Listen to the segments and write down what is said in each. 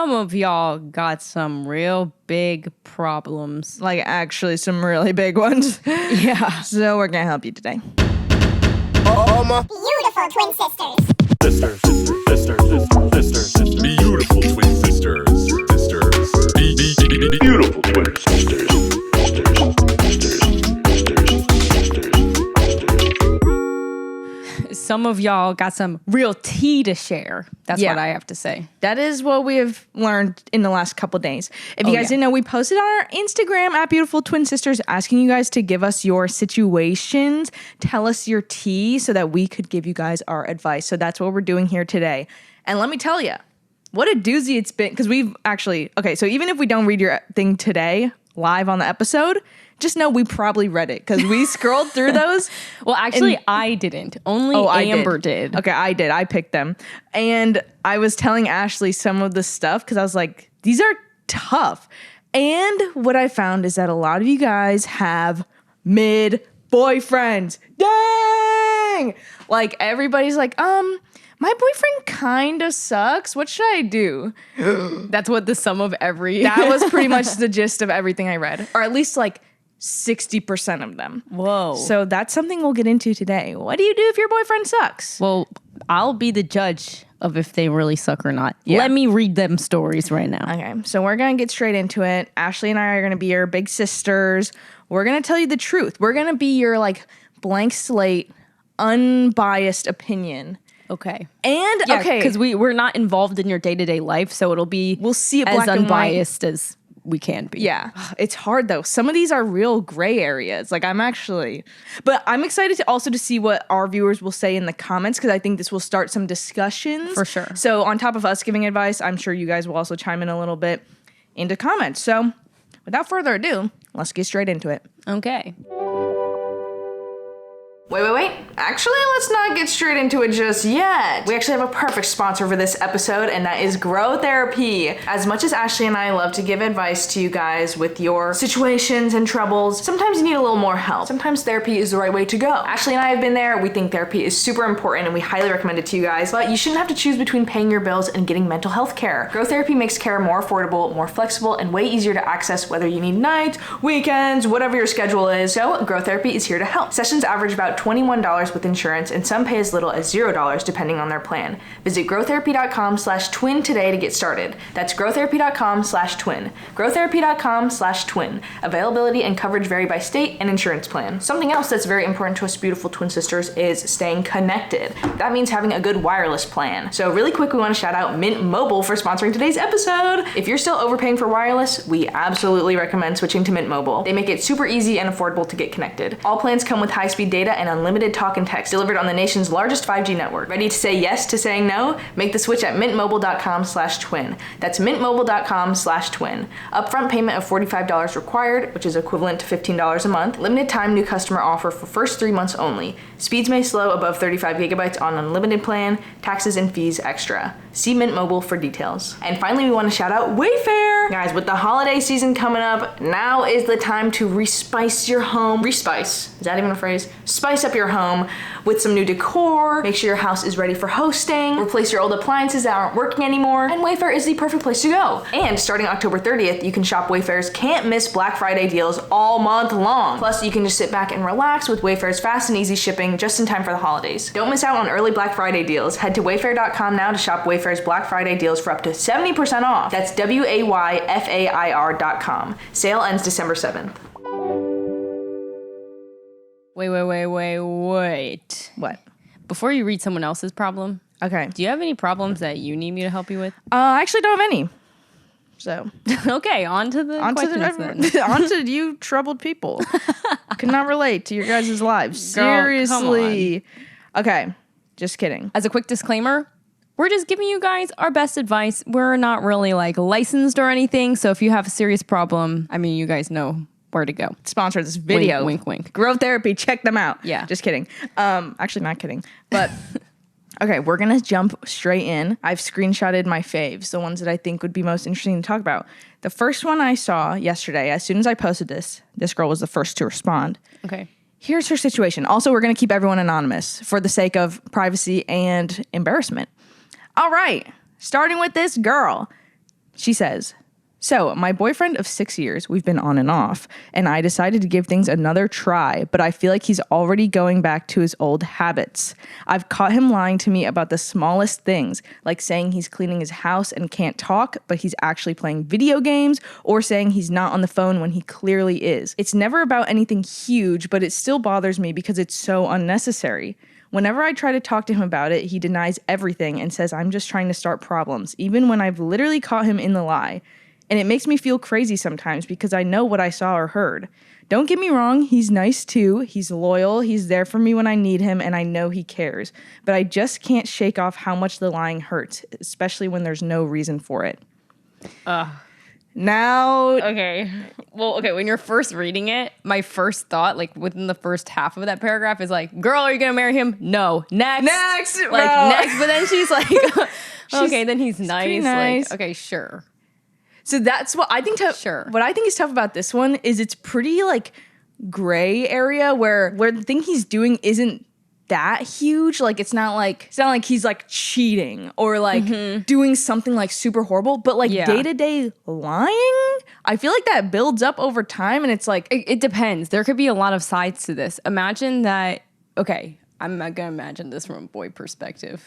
some of y'all got some real big problems. Like, actually, some really big ones. Yeah. So we're going to help you today. All my beautiful twin sisters. Sisters. Beautiful twin sisters. Beautiful twin sisters. Some of y'all got some real tea to share. That's what I have to say. That is what we have learned in the last couple days. If you guys didn't know, we posted on our Instagram at Beautiful Twin Sisters asking you guys to give us your situations, tell us your tea so that we could give you guys our advice. So that's what we're doing here today. And let me tell you, what a doozy it's been. Because we've actually, so even if we don't read your thing today live on the episode, just know we probably read it because we scrolled through those. Well, actually, I didn't. Only Amber did. Okay, I did. I picked them. And I was telling Ashley some of the stuff because I was like, these are tough. And what I found is that a lot of you guys have mid-boyfriends. Dang! Like, everybody's like, my boyfriend kind of sucks. What should I do? That's what the sum of every... That was pretty much the gist of everything I read. Or at least, like, 60% of them. Whoa. So that's something we'll get into today. What do you do if your boyfriend sucks? Well, I'll be the judge of if they really suck or not. Yeah. Let me read them stories right now. Okay, so we're going to get straight into it. Ashley and I are going to be your big sisters. We're going to tell you the truth. We're going to be your, like, blank slate, unbiased opinion. Okay. And, because we're not involved in your day-to-day life, so it'll be we'll see it as black unbiased as we can be. Yeah. It's hard, though. Some of these are real gray areas. Like, I'm excited to see what our viewers will say in the comments because I think this will start some discussions. For sure. So on top of us giving advice, I'm sure you guys will also chime in a little bit into comments. So without further ado, let's get straight into it. Okay. Wait. Actually, let's not get straight into it just yet. We actually have a perfect sponsor for this episode, and that is Grow Therapy. As much as Ashley and I love to give advice to you guys with your situations and troubles, sometimes you need a little more help. Sometimes therapy is the right way to go. Ashley and I have been there. We think therapy is super important, and we highly recommend it to you guys, but you shouldn't have to choose between paying your bills and getting mental health care. Grow Therapy makes care more affordable, more flexible, and way easier to access whether you need nights, weekends, whatever your schedule is. So Grow Therapy is here to help. Sessions average about $21 with insurance, and some pay as little as $0 depending on their plan. Visit growtherapy.com/twin today to get started. That's growtherapy.com/twin. growtherapy.com/twin. Availability and coverage vary by state and insurance plan. Something else that's very important to us beautiful twin sisters is staying connected. That means having a good wireless plan. So really quick, we want to shout out Mint Mobile for sponsoring today's episode. If you're still overpaying for wireless, we absolutely recommend switching to Mint Mobile. They make it super easy and affordable to get connected. All plans come with high-speed data and unlimited talk and text delivered on the nation's largest 5G network. Ready to say yes to saying no? Make the switch at mintmobile.com/twin. That's mintmobile.com/twin. Upfront payment of $45 required, which is equivalent to $15 a month. Limited time new customer offer for first 3 months only. Speeds may slow above 35 gigabytes on unlimited plan. Taxes and fees extra. See Mint Mobile for details. And finally, we want to shout out Wayfair. Guys, with the holiday season coming up, now is the time to respice your home. Respice. Is that even a phrase? Spice up your home with some new decor. Make sure your house is ready for hosting. Replace your old appliances that aren't working anymore. And Wayfair is the perfect place to go. And starting October 30th, you can shop Wayfair's can't miss Black Friday deals all month long. Plus, you can just sit back and relax with Wayfair's fast and easy shipping just in time for the holidays. Don't miss out on early Black Friday deals. Head to wayfair.com now to shop Wayfair's Black Friday deals for up to 70% off. That's WAYFAIR.com. Sale ends December 7th. Wait. What? Before you read someone else's problem, Okay. do you have any problems that you need me to help you with? I actually don't have any. So. Okay, on to the questions then. On to you troubled people. Could not relate to your guys' lives. Girl, Seriously. Okay. Just kidding. As a quick disclaimer, we're just giving you guys our best advice. We're not really like licensed or anything. So if you have a serious problem, I mean, you guys know where to go. Sponsor this video. Wink, wink. Grow Therapy. Check them out. Yeah. Just kidding. Actually, not kidding. But okay, we're going to jump straight in. I've screenshotted my faves, the ones that I think would be most interesting to talk about. The first one I saw yesterday, as soon as I posted this girl was the first to respond. Okay. Here's her situation. Also, we're going to keep everyone anonymous for the sake of privacy and embarrassment. All right. Starting with this girl. She says, so my boyfriend of 6 years, we've been on and off, and I decided to give things another try, but I feel like he's already going back to his old habits. I've caught him lying to me about the smallest things, like saying he's cleaning his house and can't talk, but he's actually playing video games, or saying he's not on the phone when he clearly is. It's never about anything huge, but it still bothers me because it's so unnecessary. Whenever I try to talk to him about it, he denies everything and says I'm just trying to start problems, even when I've literally caught him in the lie. And it makes me feel crazy sometimes because I know what I saw or heard. Don't get me wrong, he's nice too. He's loyal. He's there for me when I need him, and I know he cares. But I just can't shake off how much the lying hurts, especially when there's no reason for it. Now... Okay. Well, okay, when you're first reading it, my first thought, like within the first half of that paragraph is like, girl, are you going to marry him? No. Next. Next! Like, bro. next. But then she's like, okay, then he's nice. nice. Like, okay, sure. So that's what I think. Sure. What I think is tough about this one is it's pretty like gray area where the thing he's doing isn't that huge. Like it's not like he's like cheating or like doing something like super horrible. But like day-to-day lying, I feel like that builds up over time, and it's like It depends. There could be a lot of sides to this. Imagine that. Okay, I'm not gonna imagine this from a boy perspective.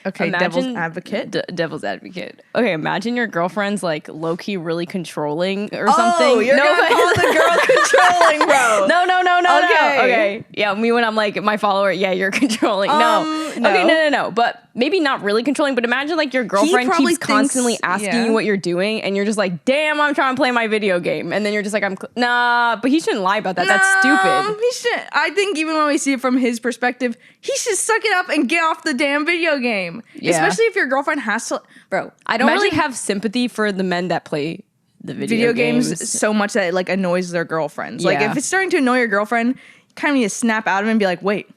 okay, Imagine, devil's advocate. Devil's advocate. Okay, imagine your girlfriend's like low key really controlling or something. Oh, you're gonna call the girl controlling, bro. No. Okay. Okay. Yeah, me when I'm like my follower. Yeah, you're controlling. No. no. Okay. No. But maybe not really controlling. But imagine like your girlfriend probably keeps constantly thinks- asking yeah. you what you're doing, and you're just like, "Damn, I'm trying to play my video game," and then you're just like, nah. But he shouldn't lie about that. That's stupid. He should. I think even when we see it from his perspective, he should suck it up and get off the damn video game. Yeah. Especially if your girlfriend has to. Bro, I don't really imagine have sympathy for the men that play the video games so much that it like annoys their girlfriends. Like Yeah. if it's starting to annoy your girlfriend, you kind of need to snap out of it and be like, wait,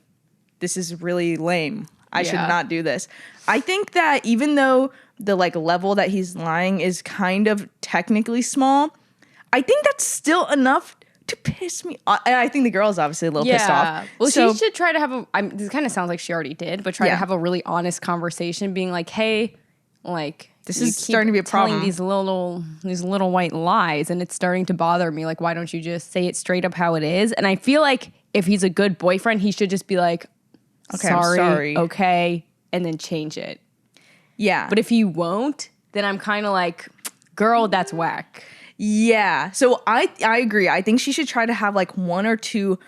this is really lame. I should Yeah. not do this. I think that even though the like level that he's lying is kind of technically small, I think that's still enough to piss me off. And I think the girl is obviously a little pissed off. Well, So- she should try to have a. This kind of sounds like she already did, but try Yeah. to have a really honest conversation, being like, "Hey, like This you is keep starting to be a telling problem. these little white lies, and it's starting to bother me. Like, why don't you just say it straight up how it is?" And I feel like if he's a good boyfriend, he should just be like, Okay, I'm sorry, sorry. okay, and then change it. Yeah. But if he won't, then I'm kind of like, girl, that's whack. Yeah. So I agree. I think she should try to have like one or two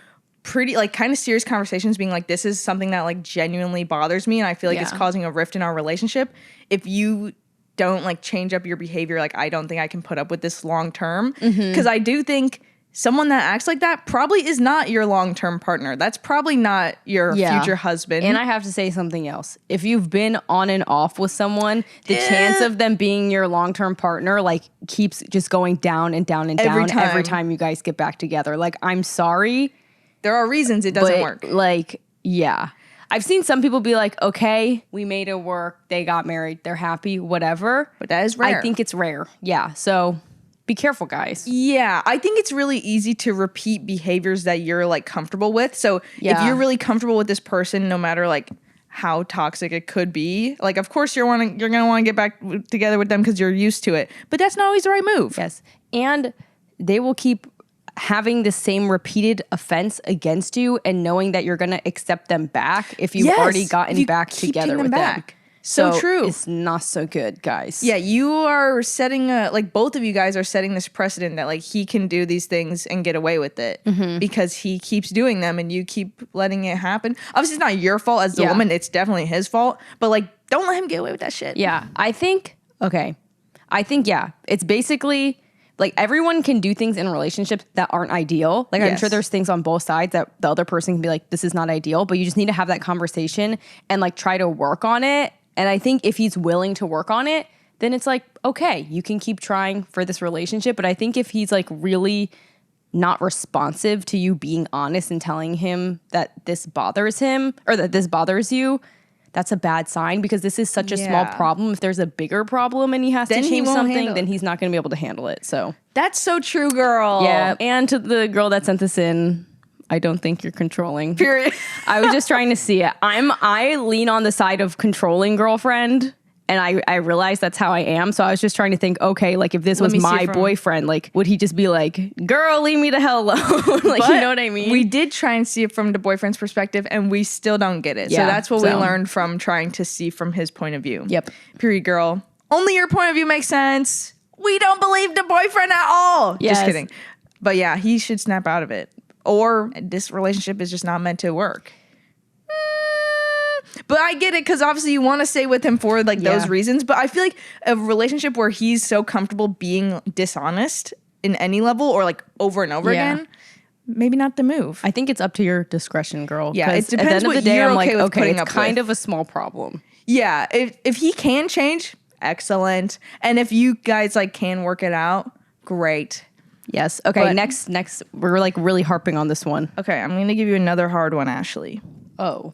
pretty like kind of serious conversations being like, this is something that like genuinely bothers me and I feel like it's Yeah. causing a rift in our relationship. If you don't like change up your behavior, like I don't think I can put up with this long term. Because I do think someone that acts like that probably is not your long-term partner. That's probably not your future husband. And I have to say something else. If you've been on and off with someone, the chance of them being your long-term partner like keeps just going down and down and Every down every time. time you guys get back together. Like, I'm sorry, there are reasons it doesn't but work. like, yeah. I've seen some people be like, okay, we made it work. They got married. They're happy, whatever. But that is rare. I think it's rare. Yeah. So be careful, guys. Yeah, I think it's really easy to repeat behaviors that you're like comfortable with. So if Yeah. you're really comfortable with this person, no matter like how toxic it could be, like of course you're gonna want to get back together with them because you're used to it. But that's not always the right move. Yes. And they will keep having the same repeated offense against you and knowing that you're going to accept them back if you've Yes, already if gotten you back keep together taking with them them. back. So true. It's not so good, guys. Yeah, you are setting like both of you guys are setting this precedent that like he can do these things and get away with it because he keeps doing them and you keep letting it happen. Obviously, it's not your fault as the Yeah. woman; it's definitely his fault. But like, don't let him get away with that shit. Yeah. I think, yeah. It's basically like everyone can do things in relationships that aren't ideal. Like I'm Yes. sure there's things on both sides that the other person can be like, this is not ideal, but you just need to have that conversation and like try to work on it. And I think if he's willing to work on it, then it's like, okay, you can keep trying for this relationship. But I think if he's like really not responsive to you being honest and telling him that this bothers him or that this bothers you, that's a bad sign because this is such a small Yeah. problem. If there's a bigger problem and he has Then to he change won't something, handle then it. he's not going to be able to handle it. So That's so true, girl. yeah. And to the girl that sent this in, I don't think you're controlling. Period. I was just trying to see it. I lean on the side of controlling girlfriend And I realized that's how I am. So I was just trying to think, okay, like if this was me see my it from- boyfriend, like would he just be like, girl, leave me the hell alone? Like, you know what I mean? We did try and see it from the boyfriend's perspective, and we still don't get it. So Yeah, that's what we so- learned from trying to see from his point of view. Yep. Period, girl. Only your point of view makes sense. We don't believe the boyfriend at all. Yes. Just kidding. But yeah, he should snap out of it. Or this relationship is just not meant to work. But I get it, because obviously you want to stay with him for like those Yeah. reasons. But I feel like a relationship where he's so comfortable being dishonest in any level or like over and over Yeah. again, maybe not the move. I think it's up to your discretion, girl. Yeah, 'Cause it depends at the end what of the day, you're I'm okay like, with okay, putting it's up kind with. of a small problem. Yeah, if he can change, excellent. And if you guys like can work it out, great. Yes. Okay. But- next, we're like really harping on this one. Okay, I'm gonna give you another hard one, Ashley. Oh.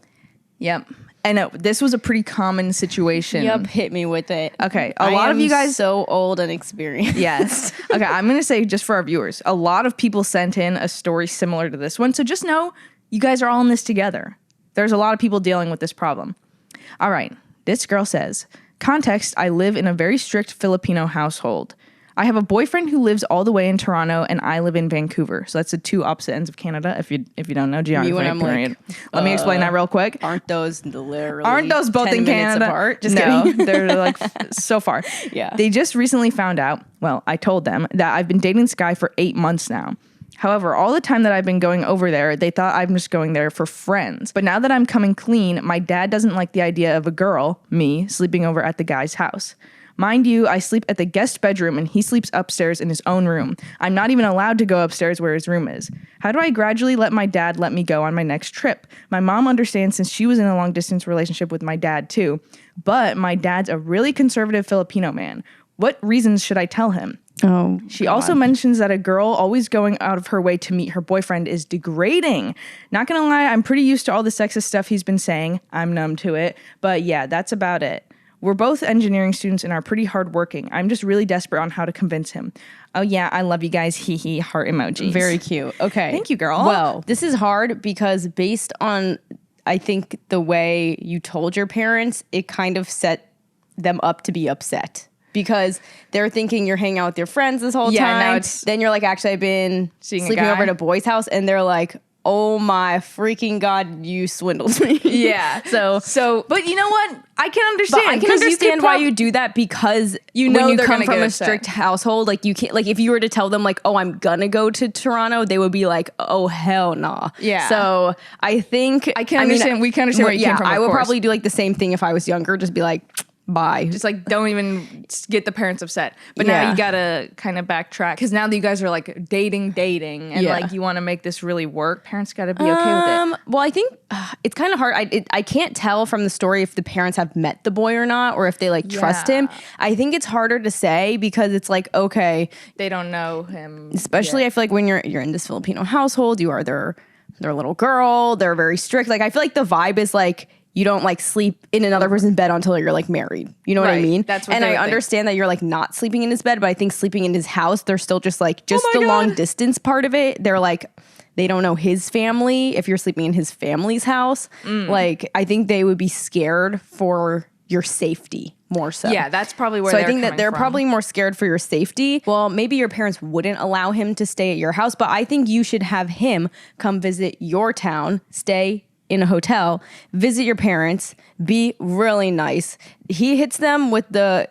Yep. I know this was a pretty common situation. Yep. Hit me with it. Okay, a lot of you guys. so old and experienced. Yes. Okay, I'm gonna say just for our viewers, a lot of people sent in a story similar to this one. So just know you guys are all in this together. There's a lot of people dealing with this problem. All right. This girl says, context, I live in a very strict Filipino household. I have a boyfriend who lives all the way in Toronto and I live in Vancouver. So that's the two opposite ends of Canada. If you don't know geography, when I'm like, period. Let me explain that real quick. Aren't those literally? Aren't those both 10 in minutes Canada? apart? Just no, kidding. they're like so far. Yeah. They just recently found out, well, I told them that I've been dating this guy for 8 months now. However, all the time that I've been going over there, they thought I'm just going there for friends. But now that I'm coming clean, my dad doesn't like the idea of a girl, me, sleeping over at the guy's house. Mind you, I sleep at the guest bedroom and he sleeps upstairs in his own room. I'm not even allowed to go upstairs where his room is. How do I gradually let my dad let me go on my next trip? My mom understands since she was in a long distance relationship with my dad too. But my dad's a really conservative Filipino man. What reasons should I tell him? Oh, She also mentions that a girl always going out of her way to meet her boyfriend is degrading. Not gonna lie, I'm pretty used to all the sexist stuff he's been saying. I'm numb to it. But yeah, that's about it. We're both engineering students and are pretty hardworking. I'm just really desperate on how to convince him. Oh yeah, I love you guys. Hee hee, heart emojis. very cute. Okay. Thank you, girl. Well, this is hard because based on, I think, the way you told your parents, it kind of set them up to be upset. Because they're thinking you're hanging out with your friends this whole Yeah, now time. it's- Then you're like, actually, I've been Seeing a sleeping guy. over at a boy's house. And they're like, oh my freaking God, you swindled me. Yeah. So but you know what? I can understand. But I can 'cause you understand could why you do that, because You know when you they're come gonna from get a upset. strict household, like you can't, like if you were to tell them like, oh, I'm gonna go to Toronto, they would be like, oh hell nah. Yeah. So I think I can understand- we can understand where you came from, I of would course. probably do like the same thing if I was younger, just be like, bye. just like don't even get the parents upset. But now Yeah. you gotta kind of backtrack, because now that you guys are like dating and Yeah. like you want to make this really work, parents gotta be okay with it. Well, I think it's kind of hard. I can't tell from the story if the parents have met the boy or not, or if they like trust him. I think it's harder to say because it's like, okay, They don't know him, especially I feel like when you're in this Filipino household, you are their little girl. They're very strict. Like I feel like the vibe is like you don't like sleep in another person's bed until you're like married. You know what I Right. mean? That's what and they I would think. understand that you're like not sleeping in his bed, but I think sleeping in his house, they're still just like my the long God. distance part of it. They're like they don't know his family. If you're sleeping in his family's house, like I think they would be scared for your safety more so. Yeah, that's probably where So I they're think that coming they're from. probably more scared for your safety. Well, maybe your parents wouldn't allow him to stay at your house, but I think you should have him come visit your town, stay in a hotel, visit your parents, be really nice. He hits them with the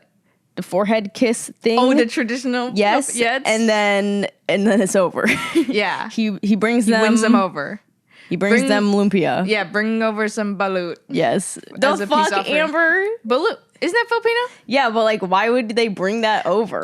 forehead kiss thing. Oh, the traditional. yes, Yes. and then it's over. Yeah. he brings them. Wins them over. He brings Bring- them lumpia. Yeah, bring over some balut. Yes. As The a peace fuck, offering. Amber? Balut. Isn't that Filipino? Yeah, but like, why would they bring that over?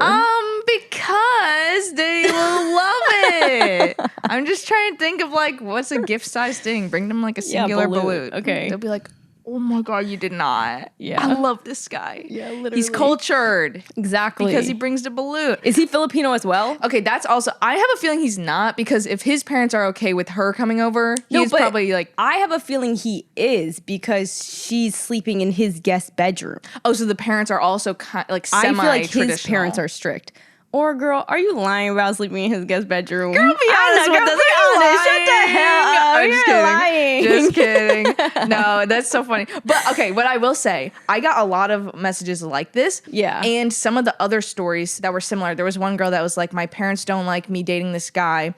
Because they will love it. I'm just trying to think of like what's a gift size thing. Bring them like a Yeah, singular balut. balut. Okay. They'll be like, oh my God, you did not. Yeah. I love this guy. Yeah, He's literally. cultured Exactly. because he brings the balut. Is he Filipino as well? Okay, that's also, I have a feeling he's not, because if his parents are okay with her coming over, he's but probably like, I have a feeling he is because she's sleeping in his guest bedroom. oh, so the parents are also like I feel like his semi-traditional. parents are strict. Or girl, are you lying about sleeping in his guest bedroom? Girl, be honest with us. Shut the hell up. I'm just You're kidding. lying. Just kidding. No, that's so funny. But okay, what I will say, I got a lot of messages like this. Yeah. And some of the other stories that were similar. There was one girl that was like, my parents don't like me dating this guy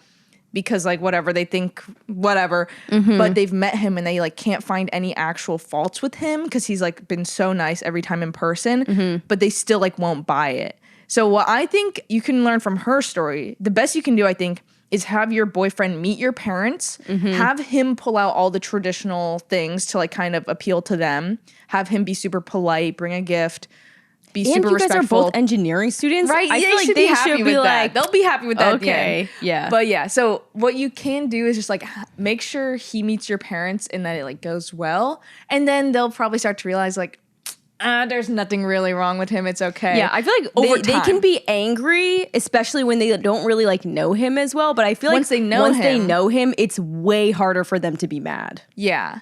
because like whatever, they think whatever. But they've met him and they like can't find any actual faults with him because he's like been so nice every time in person, but they still like won't buy it. So what I think you can learn from her story, the best you can do, I think, is have your boyfriend meet your parents, have him pull out all the traditional things to like kind of appeal to them, have him be super polite, bring a gift, be And super you guys respectful. are both engineering students, Right? I they feel like should they be happy should with be that. like, They'll be happy with that at the okay, end. yeah. But yeah, so what you can do is just like make sure he meets your parents and that it like goes well. And then they'll probably start to realize like, there's nothing really wrong with him. It's okay. Yeah, I feel like they can be angry, especially when they don't really like know him as well. But I feel like Once they know him, it's way harder for them to be mad. Yeah.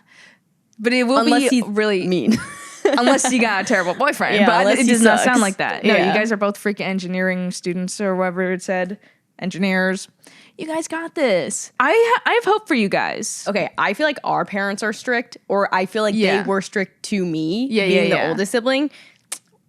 But it will Unless be he's really mean. Unless you got a terrible boyfriend. Yeah, but unless it he does not sucks. sound like that. No, Yeah. you guys are both freaking engineering students or whatever it said. Engineers. You guys got this. I have hope for you guys. Okay, I feel like our parents are strict, or I feel like Yeah. they were strict to me, Yeah, being yeah. the oldest sibling.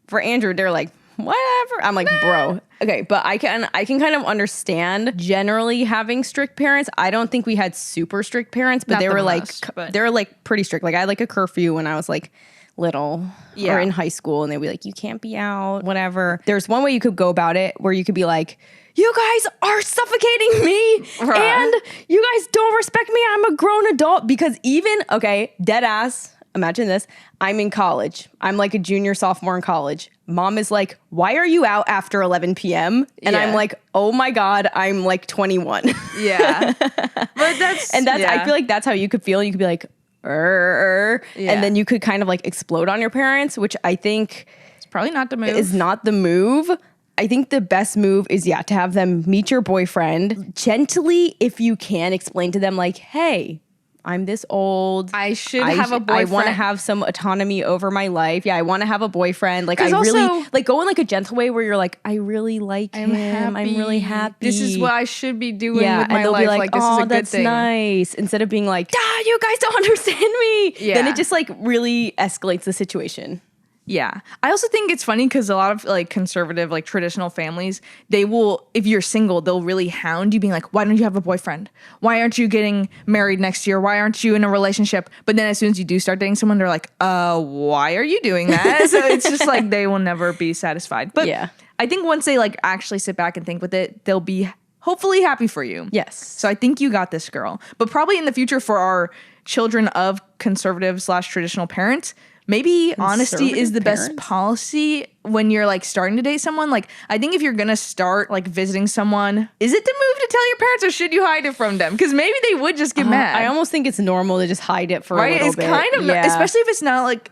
For Andrew, they're like, whatever. I'm like, bro. Okay, but I can kind of understand generally having strict parents. I don't think we had super strict parents, but Not they the were most, like but- they were like pretty strict. Like I had like a curfew when I was like little Yeah. or in high school, and they'd be like, you can't be out, whatever. There's one way you could go about it where you could be like, you guys are suffocating me Right. and you guys don't respect me. I'm a grown adult. Because even, okay, dead ass, imagine this. I'm in college. I'm like a junior, sophomore in college. Mom is like, why are you out after 11 p.m.? And I'm Yeah. like, oh my God, I'm like 21. Yeah. But that's I feel like that's how you could feel. You could be like, Yeah. and then you could kind of like explode on your parents, which I think it's probably not the move. is not the move. I think the best move is, to have them meet your boyfriend gently, if you can, explain to them like, hey, I'm this old. I should have a I boyfriend. want to have some autonomy over my life. Yeah, I want to have a boyfriend. Like, 'Cause I really also- like go in like a gentle way where you're like, I really like I'm him. happy. I'm really happy. This is what I should be doing yeah, with my and they'll life. be like, this oh, is a good that's thing. nice. Instead of being like, you guys don't understand me. Yeah. Then it just like really escalates the situation. Yeah. I also think it's funny because a lot of like conservative, like traditional families, they will, if you're single, they'll really hound you being like, why don't you have a boyfriend? Why aren't you getting married next year? Why aren't you in a relationship? But then as soon as you do start dating someone, they're like, why are you doing that? So it's just like they will never be satisfied. But Yeah. I think once they like actually sit back and think with it, they'll be hopefully happy for you. Yes. So I think you got this, girl. But probably in the future for our children of conservative / traditional parents, maybe honesty is the best parents? policy when you're like starting to date someone. Like, I think if you're gonna start like visiting someone, is it the move to tell your parents or should you hide it from them? Because maybe they would just get mad. I almost think it's normal to just hide it for a right? little It's bit. kind of, Yeah. especially if it's not like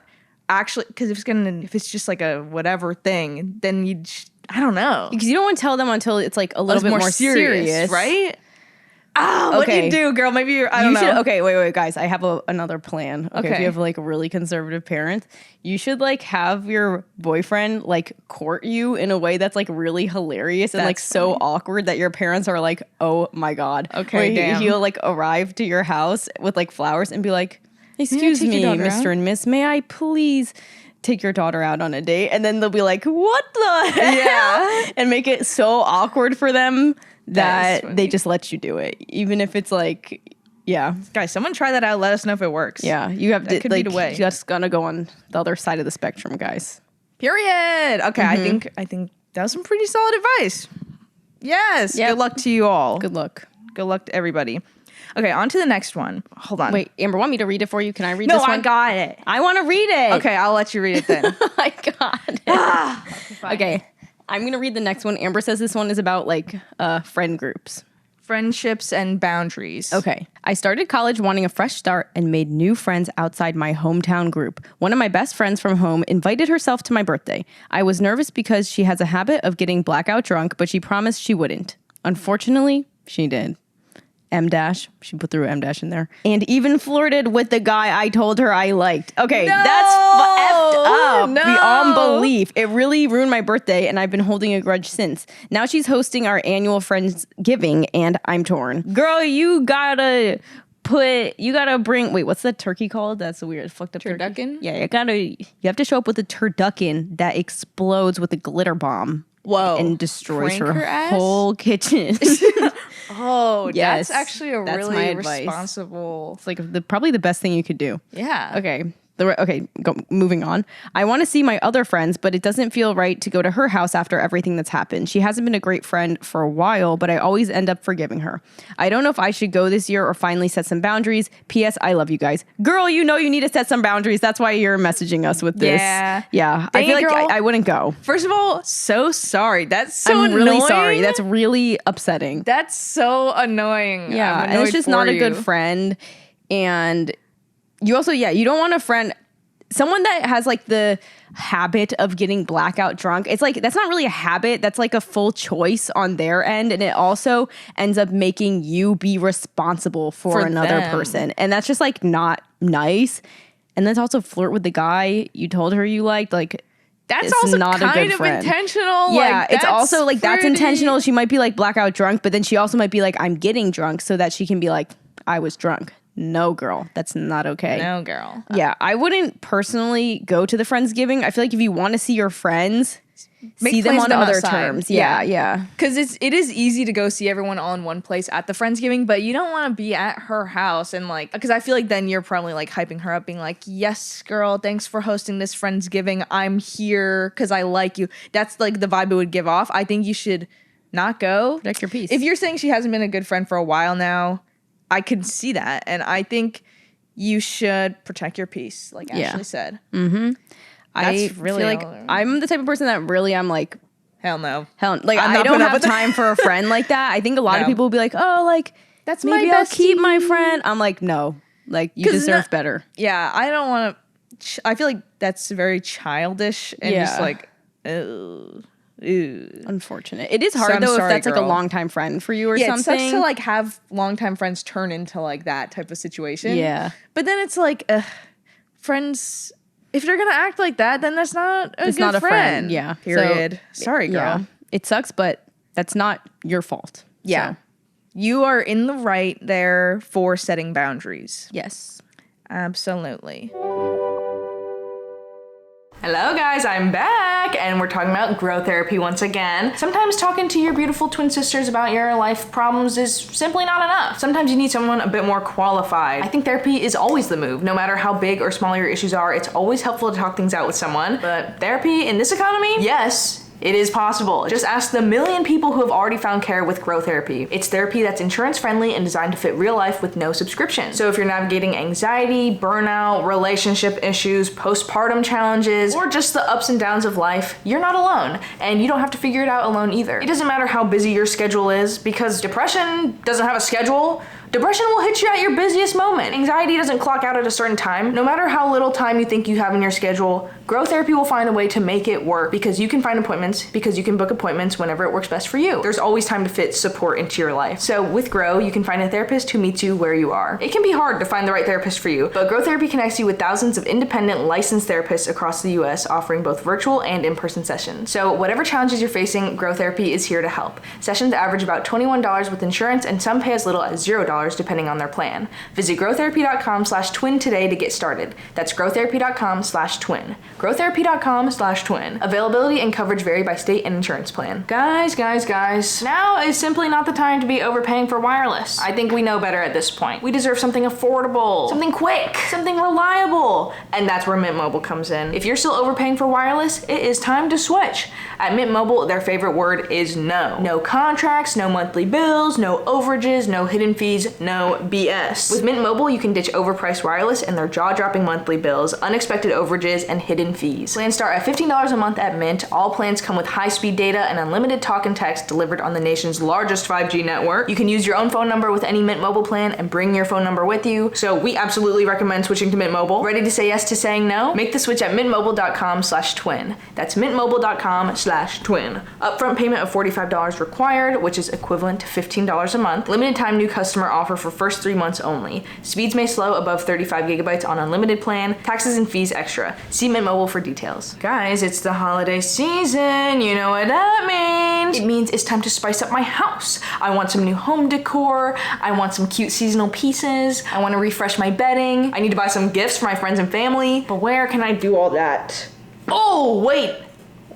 actually, because if it's just like a whatever thing, then I don't know. Because you don't want to tell them until it's like a little bit more serious, right? What do Okay. you do, girl? Maybe I don't know. Should, okay, wait, guys. I have another plan. Okay, if Okay. you have like a really conservative parent, you should like have your boyfriend like court you in a way that's like really hilarious and like That's so funny. awkward that your parents are like, oh my God. Okay, Where damn. he'll like arrive to your house with like flowers and be like, excuse take your me, daughter Mr. out?" and Miss, may I please take your daughter out on a date? And then they'll be like, what the hell? Yeah. And make it so awkward for them That is that funny. they just let you do it, even if it's like, yeah, Guys, someone try that out. Let us know if it works. yeah. You have That to could be like, the way. you just gonna go on the other side of the spectrum, guys. Period. Okay, I think that was some pretty solid advice. Yes. Yep. Good luck to you all. Good luck. Good luck to everybody. Okay, on to the next one. Hold on. Wait, Amber, want me to read it for you? Can I read No, this one? I got it. I want to read it. Okay, I'll let you read it then. I got it. Okay, I'm gonna read the next one. Amber says this one is about like friend groups. Friendships and boundaries. Okay. I started college wanting a fresh start and made new friends outside my hometown group. One of my best friends from home invited herself to my birthday. I was nervous because she has a habit of getting blackout drunk, but she promised she wouldn't. Unfortunately, she did. M dash. She put through M dash in there. And even flirted with the guy I told her I liked. Okay, that's up no. beyond belief. It really ruined my birthday, and I've been holding a grudge since. Now she's hosting our annual Friendsgiving, and I'm torn. Girl, you gotta bring. Wait, what's that turkey called? That's a weird fucked up Turducken? turkey. Yeah, you have to show up with a turducken that explodes with a glitter bomb. Whoa. And destroys Prank her ass? whole kitchen. Oh, Yes, that's actually a that's really my advice. responsible. It's like probably the best thing you could do. Yeah. Okay. Moving on. I want to see my other friends, but it doesn't feel right to go to her house after everything that's happened. She hasn't been a great friend for a while, but I always end up forgiving her. I don't know if I should go this year or finally set some boundaries. P.S. I love you guys. Girl, you need to set some boundaries. That's why you're messaging us with this. Yeah. Yeah. Dang I feel it, like girl. I wouldn't go. First of all, so sorry. That's so I'm annoying. really sorry. That's really upsetting. That's so annoying. Yeah. I'm And it's annoyed just for not a you. good friend. And you also, you don't want a friend, someone that has like the habit of getting blackout drunk. It's like, that's not really a habit. That's like a full choice on their end. And it also ends up making you be responsible for another them. person. And that's just like not nice. And then to also flirt with the guy you told her you liked, like, That's it's also not a kind good of friend. intentional. Yeah, like, it's also like that's pretty- intentional. She might be like blackout drunk, but then she also might be like, I'm getting drunk so that she can be like, I was drunk. No, girl, that's not okay. No, girl. Yeah, I wouldn't personally go to the Friendsgiving. I feel like if you want to see your friends, Make see them plans on with them other outside. terms. Yeah, Yeah. yeah. Because it is easy to go see everyone all in one place at the Friendsgiving, but you don't want to be at her house and like, because I feel like then you're probably like hyping her up, being like, yes, girl, thanks for hosting this Friendsgiving. I'm here because I like you. That's like the vibe it would give off. I think you should not go. Protect your peace. If you're saying she hasn't been a good friend for a while now, I can see that. And I think you should protect your peace, like Yeah. Ashley said. I That's really feel like all- I'm the type of person that really I'm like, Hell no. like I'm I not don't putting up have with that. time for a friend like that. I think a lot of No. people will be like, oh, like That's maybe my I'll keep my bestie. friend. I'm like, no, like you 'Cause deserve no- better. Yeah, I don't want to. I feel like that's very childish and just Yeah. like, ew. Unfortunate. It is So hard I'm though sorry, if that's like a girl. longtime friend for you or Yeah, it something. sucks to like have longtime friends turn into like that type of situation. Yeah. But then it's like, friends, if you're gonna act like that, then that's not a It's good not a friend. friend. Yeah. Period. So, Sorry, girl. yeah. It sucks, but that's not your fault. Yeah. So, You are in the right there for setting boundaries. yes. Absolutely. Hello guys, I'm back and we're talking about growth therapy once again. Sometimes talking to your beautiful twin sisters about your life problems is simply not enough. Sometimes you need someone a bit more qualified. I think therapy is always the move. No matter how big or small your issues are, it's always helpful to talk things out with someone. But therapy in this economy? Yes. It is possible. Just ask the million people who have already found care with Grow Therapy. It's therapy that's insurance friendly and designed to fit real life with no subscription. So if you're navigating anxiety, burnout, relationship issues, postpartum challenges, or just the ups and downs of life, you're not alone. And you don't have to figure it out alone either. It doesn't matter how busy your schedule is, because depression doesn't have a schedule. Depression will hit you at your busiest moment. Anxiety doesn't clock out at a certain time. No matter how little time you think you have in your schedule, Grow Therapy will find a way to make it work, because you can find appointments, because you can book appointments whenever it works best for you. There's always time to fit support into your life. So with Grow, you can find a therapist who meets you where you are. It can be hard to find the right therapist for you, but Grow Therapy connects you with thousands of independent licensed therapists across the US, offering both virtual and in-person sessions. So whatever challenges you're facing, Grow Therapy is here to help. Sessions average about $21 with insurance, and some pay as little as $0 depending on their plan. Visit growtherapy.com/twin today to get started. That's growtherapy.com/twin. growtherapy.com/twin. Availability and coverage vary by state and insurance plan. Guys, now is simply not the time to be overpaying for wireless. I think we know better at this point. We deserve something affordable, something quick, something reliable, and that's where Mint Mobile comes in. If you're still overpaying for wireless, it is time to switch. At Mint Mobile, their favorite word is no. No contracts, no monthly bills, no overages, no hidden fees, no BS. With Mint Mobile, you can ditch overpriced wireless and their jaw-dropping monthly bills, unexpected overages, and hidden fees. Plans start at $15 a month at Mint. All plans come with high-speed data and unlimited talk and text delivered on the nation's largest 5G network. You can use your own phone number with any Mint Mobile plan and bring your phone number with you. So we absolutely recommend switching to Mint Mobile. Ready to say yes to saying no? Make the switch at mintmobile.com/twin. That's mintmobile.com/twin. Upfront payment of $45 required, which is equivalent to $15 a month. Limited time new customer offer offer for first 3 months only. Speeds may slow above 35 gigabytes on unlimited plan. Taxes and fees extra. See Mint Mobile for details. Guys, it's the holiday season. You know what that means. It means it's time to spice up my house. I want some new home decor. I want some cute seasonal pieces. I want to refresh my bedding. I need to buy some gifts for my friends and family. But where can I do all that? Oh, wait.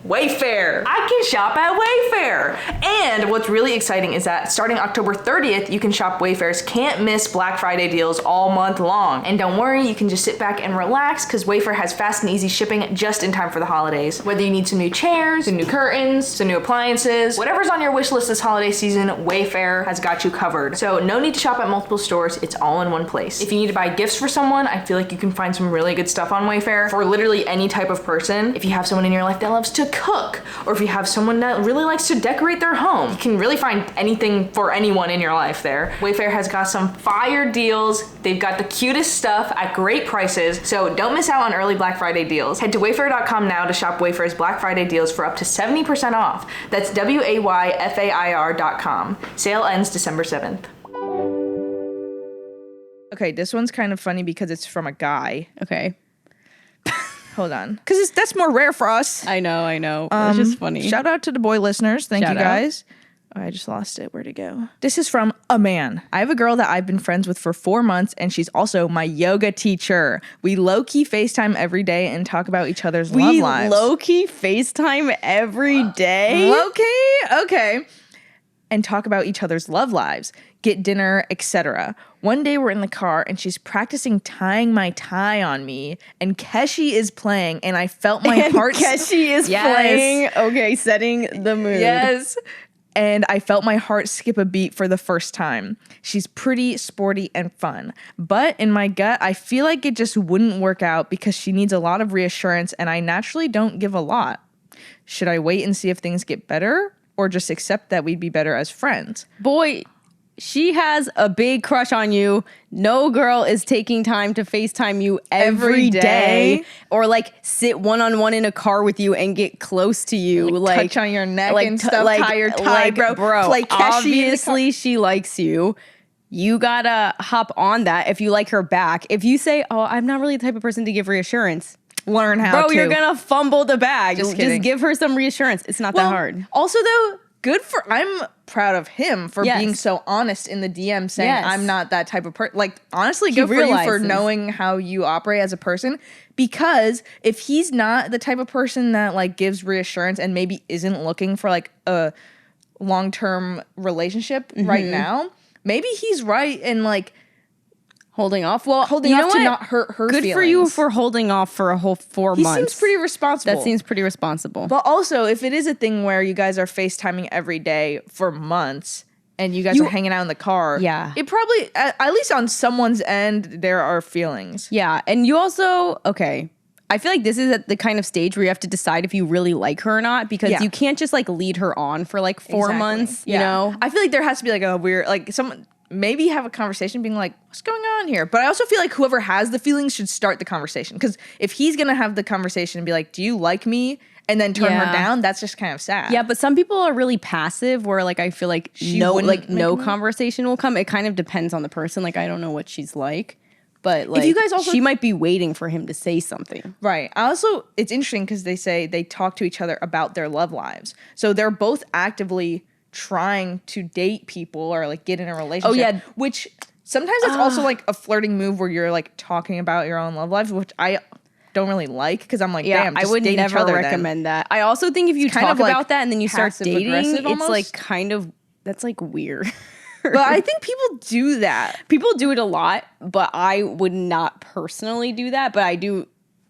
Wayfair. I can shop at Wayfair. And what's really exciting is that starting October 30th, you can shop Wayfair's can't miss Black Friday deals all month long. And don't worry, you can just sit back and relax because Wayfair has fast and easy shipping just in time for the holidays. Whether you need some new chairs, some new curtains, some new appliances, whatever's on your wish list this holiday season, Wayfair has got you covered. So no need to shop at multiple stores, it's all in one place. If you need to buy gifts for someone, I feel like you can find some really good stuff on Wayfair for literally any type of person. If you have someone in your life that loves to cook, or if you have someone that really likes to decorate their home, you can really find anything for anyone in your life there. Wayfair has got some fire deals. They've got the cutest stuff at great prices, so don't miss out on early Black Friday deals. Head to wayfair.com now to shop Wayfair's Black Friday deals for up to 70% off. That's WAYFAIR.com. Sale ends December 7th. Okay, this one's kind of funny because it's from a guy. Okay. Hold on. Because that's more rare for us. I know. It's just funny. Shout out to the boy listeners. Thank you Shout out. guys. Oh, I just lost it. Where'd it go? This is from a man. I have a girl that I've been friends with for 4 months, and she's also my yoga teacher. We low-key FaceTime every day and talk about each other's love lives. Low-key FaceTime every day? Low-key? Okay. And talk about each other's love lives, get dinner, etc. One day we're in the car and she's practicing tying my tie on me, and Keshi is playing, and I felt my heart. Keshi is playing. Okay, setting the mood. Yes. And I felt my heart skip a beat for the first time. She's pretty, sporty, and fun. But in my gut, I feel like it just wouldn't work out because she needs a lot of reassurance, and I naturally don't give a lot. Should I wait and see if things get better, or just accept that we'd be better as friends? Boy, she has a big crush on you. No girl is taking time to FaceTime you every day. Or like sit one-on-one in a car with you and get close to you. Like touch on your neck and stuff, tie your tie, bro. Play Keshi obviously she likes you. You gotta hop on that if you like her back. If you say, oh, I'm not really the type of person to give reassurance, learn how to. Bro, you're gonna fumble the bag. Just kidding. give her some reassurance. It's not that hard. Also, though, I'm proud of him for being so honest in the DM, saying I'm not that type of person. Like, honestly, good for you for knowing how you operate as a person. Because if he's not the type of person that like gives reassurance and maybe isn't looking for like a long-term relationship right now, maybe he's right in like holding off. Well, holding off to not hurt her Good feelings. for you for holding off for a whole 4 months. He seems pretty responsible. That seems pretty responsible. But also, if it is a thing where you guys are FaceTiming every day for months and you guys are hanging out in the car, it probably, at least on someone's end, there are feelings. Yeah. And you also, okay, I feel like this is at the kind of stage where you have to decide if you really like her or not, because you can't just like lead her on for like 4 months, you know? I feel like there has to be like a weird, like someone, maybe have a conversation being like, what's going on here? But I also feel like whoever has the feelings should start the conversation. Because if he's going to have the conversation and be like, do you like me? And then turn her down, that's just kind of sad. Yeah, but some people are really passive where like I feel like no conversation will come. It kind of depends on the person. Like I don't know what she's like. But like, if you guys also, she might be waiting for him to say something. Right. It's interesting because they say they talk to each other about their love lives. So they're both actively trying to date people or like get in a relationship. Oh yeah, which sometimes it's also like a flirting move where you're like talking about your own love lives, which I don't really like because I'm like, damn, just I would date never each other recommend that. I also think if you talk about that and then you start dating, it's like kind of that's like weird. But I think people do that. People do it a lot, but I would not personally do that. But I do.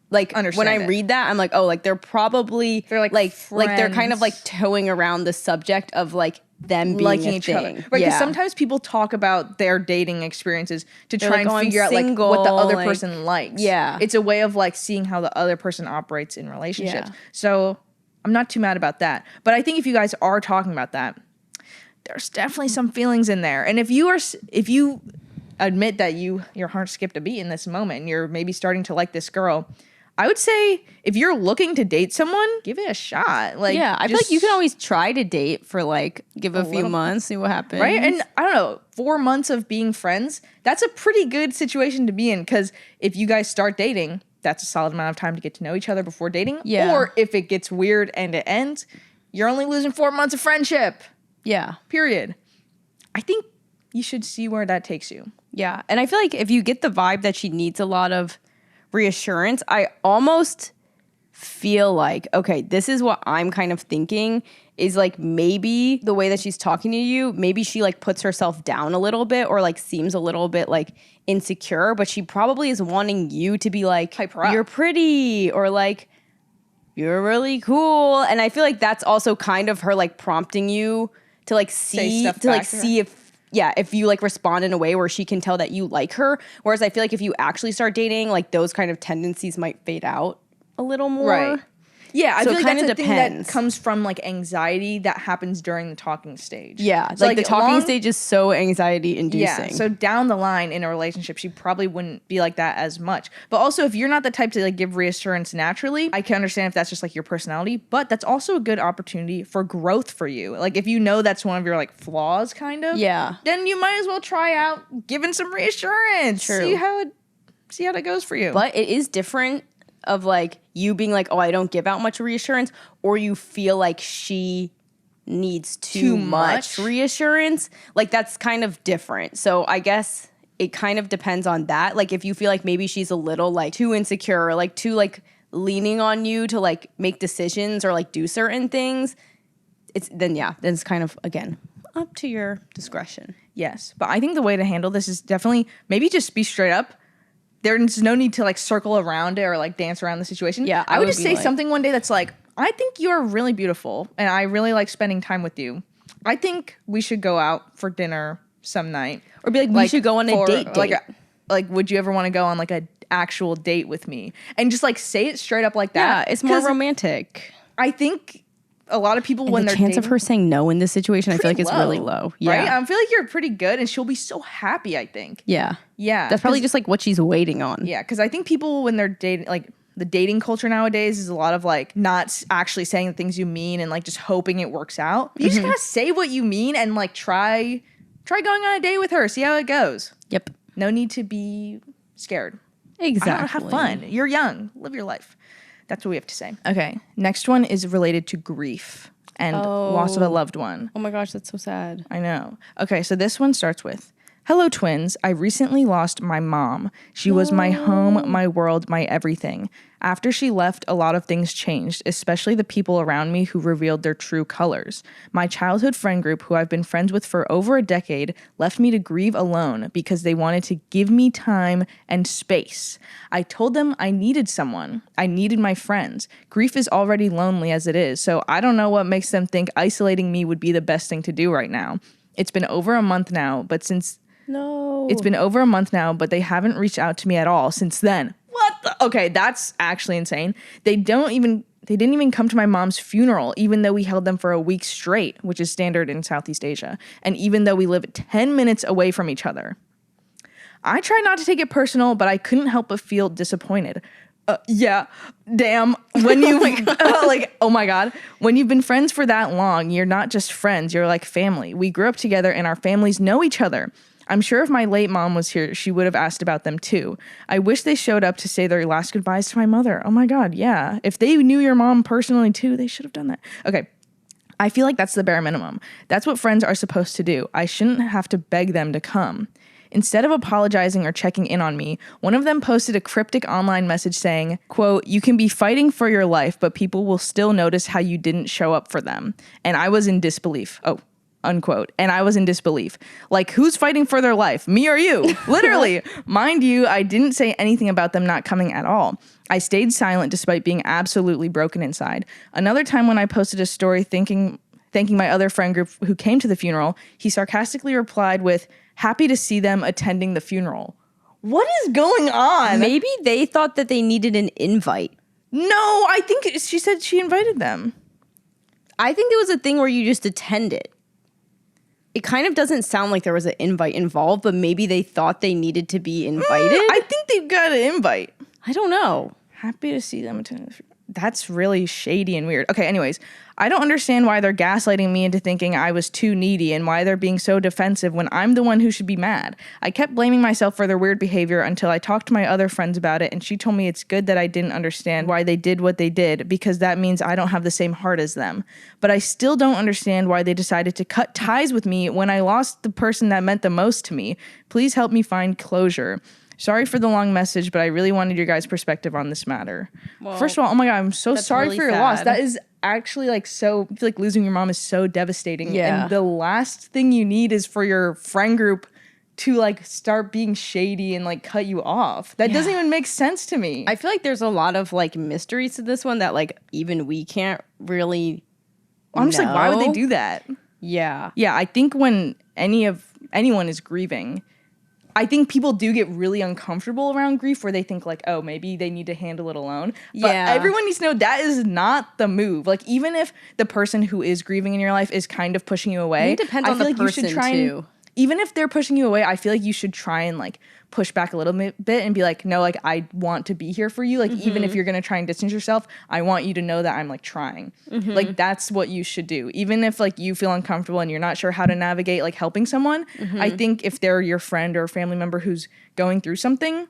Like when I read that, I'm like, oh, like they're they're kind of like towing around the subject of like them being liking each other, right? Because sometimes people talk about their dating experiences to try and figure out like what the other person likes. Yeah, it's a way of like seeing how the other person operates in relationships. So I'm not too mad about that. But I think if you guys are talking about that, there's definitely some feelings in there. And if you admit that your heart skipped a beat in this moment and you're maybe starting to like this girl, I would say if you're looking to date someone, give it a shot. Like, Yeah, I feel like you can always try to date for like give a few little- months, see what happens. right? And I don't know, 4 months of being friends, that's a pretty good situation to be in because if you guys start dating, that's a solid amount of time to get to know each other before dating. Yeah. Or if it gets weird and it ends, you're only losing 4 months of friendship. Yeah. Period. I think you should see where that takes you. Yeah. And I feel like if you get the vibe that she needs a lot of reassurance, I almost feel like, okay, this is what I'm kind of thinking is like maybe the way that she's talking to you, maybe she like puts herself down a little bit or like seems a little bit like insecure, but she probably is wanting you to be like, Hype her up. you're pretty or like, you're really cool. And I feel like that's also kind of her like prompting you to like see, stuff to like back to her. see if you like respond in a way where she can tell that you like her. Whereas I feel like if you actually start dating, like those kind of tendencies might fade out a little more. Right. Yeah, I So feel it like that's kinda a thing that depends. comes from like anxiety that happens during the talking stage. Yeah. So, like the talking along- stage is so anxiety Yeah, inducing. so down the line in a relationship, she probably wouldn't be like that as much. But also, if you're not the type to like give reassurance naturally, I can understand if that's just like your personality. But that's also a good opportunity for growth for you. Like if you know that's one of your like flaws, kind of. Yeah. Then you might as well try out giving some reassurance. True. See how that goes for you. But it is different of like you being like, oh, I don't give out much reassurance, or you feel like she needs too much much? reassurance. Like that's kind of different. So I guess it kind of depends on that. Like if you feel like maybe she's a little like too insecure or like too like leaning on you to like make decisions or like do certain things, then it's kind of again up to your discretion. Yes, but I think the way to handle this is definitely maybe just be straight up. There's no need to like circle around it or like dance around the situation. Yeah, I would just be say like- something one day that's like, I think you're really beautiful and I really like spending time with you. I think we should go out for dinner some night. Or be like, we should go on a date. Like, would you ever want to go on like a actual date with me? And just like say it straight up like Yeah, that. it's more 'Cause romantic. I think a lot of people when the they're chance of dating, her saying no in this situation, I feel like pretty it's really low. Yeah. Right? I feel like you're pretty good and she'll be so happy, I think. Yeah. Yeah. That's probably 'cause- just like what she's waiting on. Yeah, because I think people when they're dating, like the dating culture nowadays is a lot of like not actually saying the things you mean and like just hoping it works out. You just gotta say what you mean and like try going on a date with her, see how it goes. Yep. No need to be scared. Exactly. I don't know, have fun. You're young. Live your life. That's what we have to say. Okay, next one is related to grief and loss of a loved one. Oh my gosh, that's so sad. I know. Okay, so this one starts with, hello, twins. I recently lost my mom. She was my home, my world, my everything. After she left, a lot of things changed, especially the people around me who revealed their true colors. My childhood friend group, who I've been friends with for over a decade, left me to grieve alone because they wanted to give me time and space. I told them I needed someone. I needed my friends. Grief is already lonely as it is, so I don't know what makes them think isolating me would be the best thing to do right now. It's been over a month now, but they haven't reached out to me at all since then. What the? Okay, that's actually insane. They didn't even come to my mom's funeral, even though we held them for a week straight, which is standard in Southeast Asia, and even though we live 10 minutes away from each other. I try not to take it personal, but I couldn't help but feel disappointed. Yeah, damn. When you oh my god, when you've been friends for that long, you're not just friends, you're like family. We grew up together and our families know each other. I'm sure if my late mom was here, she would have asked about them too. I wish they showed up to say their last goodbyes to my mother. Oh my god, yeah. If they knew your mom personally too, they should have done that. Okay. I feel like that's the bare minimum. That's what friends are supposed to do. I shouldn't have to beg them to come. Instead of apologizing or checking in on me, one of them posted a cryptic online message saying, quote, "You can be fighting for your life, but people will still notice how you didn't show up for them." And I was in disbelief. Oh, unquote. And I was in disbelief. Like, who's fighting for their life? Me or you? Literally. Mind you, I didn't say anything about them not coming at all. I stayed silent despite being absolutely broken inside. Another time when I posted a story thanking my other friend group who came to the funeral, he sarcastically replied with, "Happy to see them attending the funeral." What is going on? Maybe they thought that they needed an invite. No, I think she said she invited them. I think it was a thing where you just attended. It kind of doesn't sound like there was an invite involved, but maybe they thought they needed to be invited. I think they've got an invite. I don't know. Happy to see them. That's really shady and weird. Okay, anyways, I don't understand why they're gaslighting me into thinking I was too needy and why they're being so defensive when I'm the one who should be mad. I kept blaming myself for their weird behavior until I talked to my other friends about it, and she told me it's good that I didn't understand why they did what they did because that means I don't have the same heart as them. But I still don't understand why they decided to cut ties with me when I lost the person that meant the most to me. Please help me find closure. Sorry for the long message, but I really wanted your guys' perspective on this matter. Well, first of all, oh my God, I'm so sorry really for your sad. loss. That is actually like so, I feel like losing your mom is so devastating. Yeah. And the last thing you need is for your friend group to like start being shady and like cut you off. That doesn't even make sense to me. I feel like there's a lot of like mysteries to this one that like even we can't really I'm just like, why would they do that? Yeah. Yeah, I think when anyone is grieving, I think people do get really uncomfortable around grief where they think like, oh, maybe they need to handle it alone. But everyone needs to know that is not the move. Like even if the person who is grieving in your life is kind of pushing you away, It depends I on feel the like person you should try too. and, even if they're pushing you away, I feel like you should try and like push back a little bit and be like, no, like I want to be here for you. Like even if you're going to try and distance yourself, I want you to know that I'm like trying. Like that's what you should do. Even if like you feel uncomfortable and you're not sure how to navigate like helping someone, I think if they're your friend or a family member who's going through something,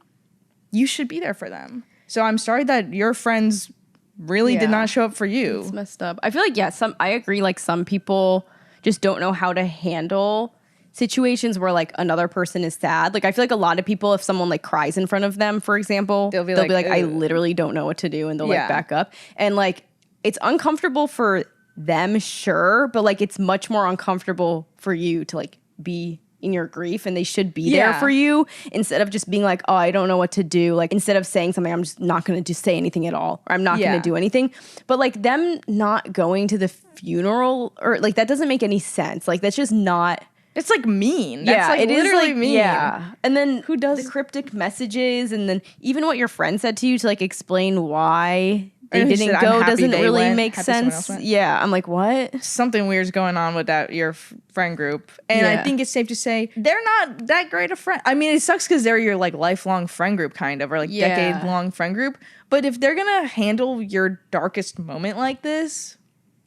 you should be there for them. So I'm sorry that your friends really did not show up for you. It's messed up. I feel like, I agree. Like some people just don't know how to handle situations where like another person is sad. Like I feel like a lot of people, if someone like cries in front of them, for example, they'll be like, I literally don't know what to do. And they'll like back up. And like, it's uncomfortable for them, sure. But like, it's much more uncomfortable for you to like be in your grief, and they should be there for you instead of just being like, oh, I don't know what to do. Like instead of saying something, I'm just not going to just say anything at all, or I'm not going to do anything. But like them not going to the funeral, or like that doesn't make any sense. Like that's just not. It's like mean. That's like it is literally like, mean. Yeah. And then who does the cryptic messages, and then even what your friend said to you to like explain why they didn't said, go "I'm happy doesn't they really went, make happy someone else sense. went." Yeah. I'm like, what? Something weird's going on with that your friend group, and I think it's safe to say they're not that great a friend. I mean, it sucks because they're your like lifelong friend group, kind of, or like decade long friend group. But if they're gonna handle your darkest moment like this,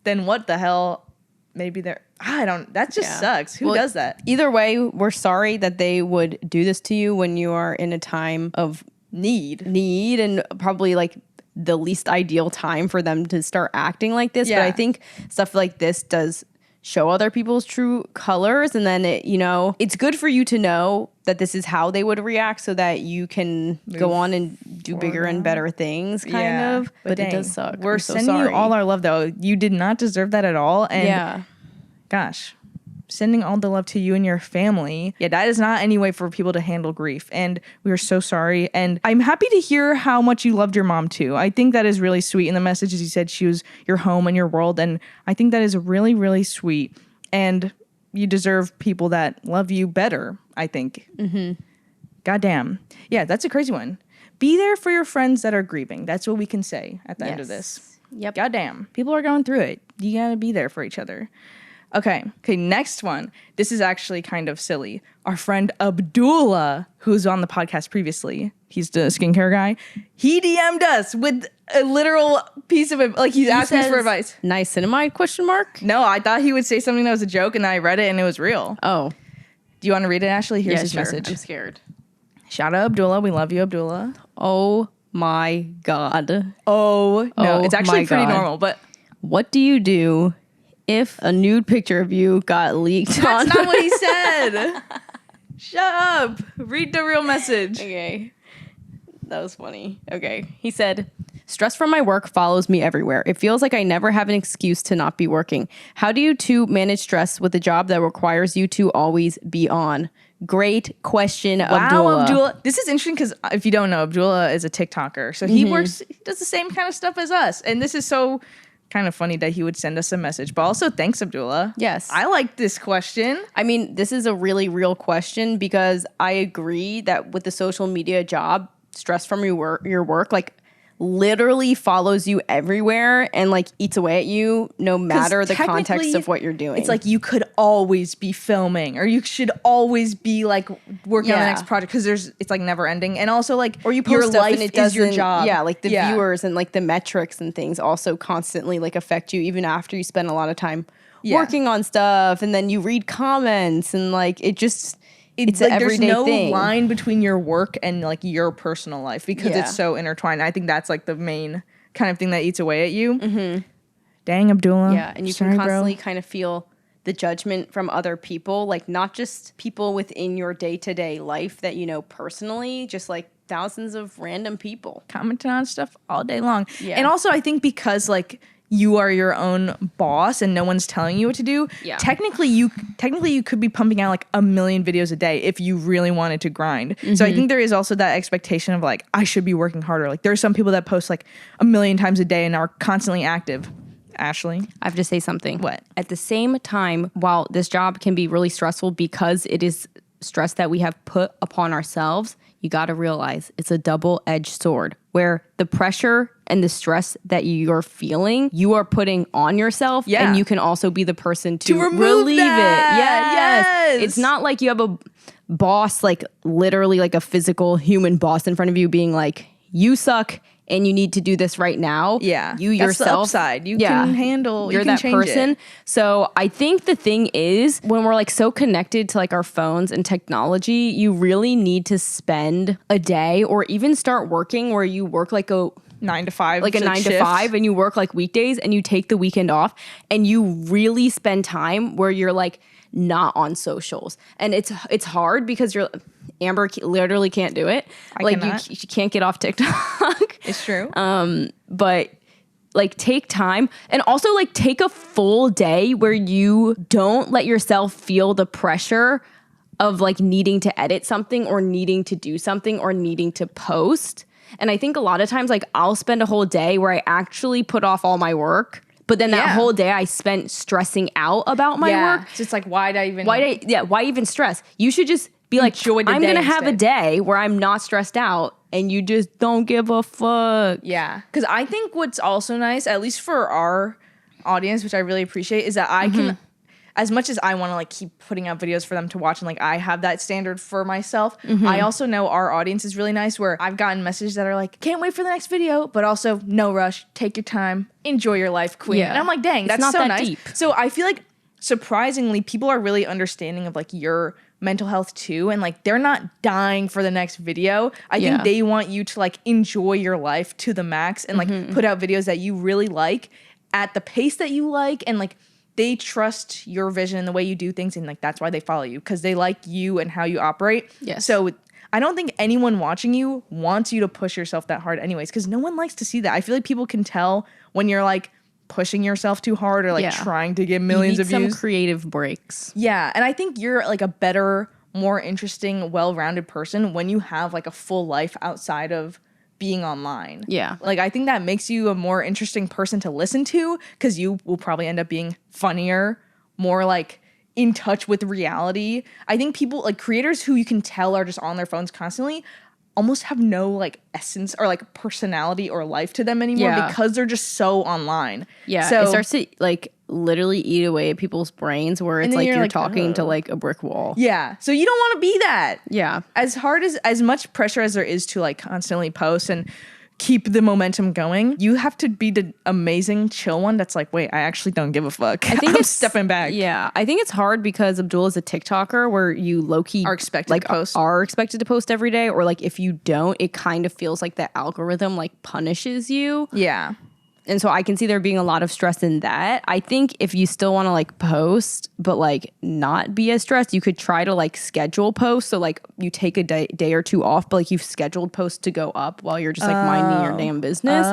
then what the hell? Maybe they're. I don't. That just sucks. Who does that? Either way, we're sorry that they would do this to you when you are in a time of need, and probably like the least ideal time for them to start acting like this. But I think stuff like this does show other people's true colors, and then it, it's good for you to know that this is how they would react, so that you can go on and do bigger and better things, kind of. But it does suck. We're I'm so sending sorry. you all our love, though. You did not deserve that at all. And gosh, sending all the love to you and your family. Yeah, that is not any way for people to handle grief. And we are so sorry. And I'm happy to hear how much you loved your mom too. I think that is really sweet. In the messages, you said she was your home and your world. And I think that is really, really sweet. And you deserve people that love you better, I think. Goddamn. Yeah, that's a crazy one. Be there for your friends that are grieving. That's what we can say at the end of this. Yep. Goddamn. People are going through it. You gotta be there for each other. Okay, next one. This is actually kind of silly. Our friend Abdullah, who's on the podcast previously, he's the skincare guy, he DM'd us with a literal piece of it. Like, he's asking us for advice. Niacinamide, question mark? No, I thought he would say something that was a joke, and then I read it, and it was real. Oh. Do you want to read it, Ashley? Here's his sure. message. I'm scared. Shout out Abdullah. We love you, Abdullah. Oh my God. Oh, no. It's actually my pretty God. normal, but... What do you do if a nude picture of you got leaked on? That's not what he said. Shut up. Read the real message. Okay. That was funny. Okay. He said, stress from my work follows me everywhere. It feels like I never have an excuse to not be working. How do you two manage stress with a job that requires you to always be on? Great question, Abdullah. Abdullah. This is interesting because if you don't know, Abdullah is a TikToker. So he does the same kind of stuff as us. And this is so kind of funny that he would send us a message. But also, thanks, Abdullah. Yes. I like this question. I mean, this is a really real question because I agree that with the social media job, stress from your work, like literally follows you everywhere and like eats away at you no matter the context technically, of what you're doing. It's like you could always be filming, or you should always be like working on the Yeah. next project, because it's like never ending. And also like, or you post your stuff life and it is your doesn't- job. Yeah, like the viewers and like the metrics and things also constantly like affect you even after you spend a lot of time working on stuff, and then you read comments and like it's an like there's everyday no thing. line between your work and like your personal life, because Yeah. it's so intertwined. I think that's like the main kind of thing that eats away at you. Dang, Abdullah. Yeah, and you Sorry, can bro. constantly kind of feel the judgment from other people, like not just people within your day-to-day life that you know personally, just like thousands of random people. commenting on stuff all day long. Yeah. And also I think because like you are your own boss and no one's telling you what to do, Yeah. technically you could be pumping out like 1 million videos a day if you really wanted to grind. So I think there is also that expectation of like, I should be working harder. Like there's some people that post like 1 million times a day and are constantly active. Ashley? I have to say something. What? At the same time, while this job can be really stressful because it is stress that we have put upon ourselves, you got to realize it's a double-edged sword where the pressure and the stress that you're feeling, you are putting on yourself, Yeah. and you can also be the person to remove relieve that. it. Yes. Yes. It's not like you have a boss, like literally like a physical human boss in front of you being like, you suck and you need to do this right now. Yeah. You That's the yourself. upside. You can handle, You're you can that change person. it. So I think the thing is, when we're like so connected to like our phones and technology, you really need to spend a day or even start working where you work like a 9 to 5. like a 9 to 5 and you work like weekdays and you take the weekend off and you really spend time where you're like not on socials. And it's hard because Amber literally can't do it. Like cannot. you can't get off TikTok. It's true. But like take time and also like take a full day where you don't let yourself feel the pressure of like needing to edit something or needing to do something or needing to post. And I think a lot of times like I'll spend a whole day where I actually put off all my work, but then that Yeah. whole day I spent stressing out about my work. It's just like, why Why even stress? You should just be like, Enjoy the I'm day gonna have a instead. day where I'm not stressed out and you just don't give a fuck. Yeah, because I think what's also nice, at least for our audience, which I really appreciate, is that I can, as much as I want to like keep putting out videos for them to watch and like I have that standard for myself, I also know our audience is really nice where I've gotten messages that are like, can't wait for the next video, but also no rush, take your time, enjoy your life, queen. Yeah. And I'm like, dang, It's that's not so that nice. deep. So I feel like surprisingly people are really understanding of like your mental health too, and like they're not dying for the next video. I Yeah. think they want you to like enjoy your life to the max and like put out videos that you really like at the pace that you like, and like they trust your vision and the way you do things, and like that's why they follow you, because they like you and how you operate. Yes. So I don't think anyone watching you wants you to push yourself that hard anyways, because no one likes to see that. I feel like people can tell when you're like pushing yourself too hard or like Yeah. trying to get millions you of need some views. creative breaks. Yeah, and I think you're like a better, more interesting, well-rounded person when you have like a full life outside of being online. Yeah. Like I think that makes you a more interesting person to listen to, because you will probably end up being funnier, more like in touch with reality. I think people like creators who you can tell are just on their phones constantly almost have no like essence or like personality or life to them anymore, Yeah. because they're just so online. Yeah, So it starts to like literally eat away at people's brains where it's then like you're you're like, talking to ugh. like a brick wall. yeah. So you don't want to be that. Yeah. As much pressure as there is to like constantly post and keep the momentum going, you have to be the amazing chill one that's like, wait, I actually don't give a fuck. I think I'm it's stepping back. Yeah, I think it's hard because Abdullah's a TikToker where you low key Are expected like to post. are expected to post every day, or like if you don't, it kind of feels like the algorithm like punishes you. Yeah. And so I can see there being a lot of stress in that. I think if you still want to like post, but like not be as stressed, you could try to like schedule posts. So like you take a day or two off, but like you've scheduled posts to go up while you're just like minding your damn business.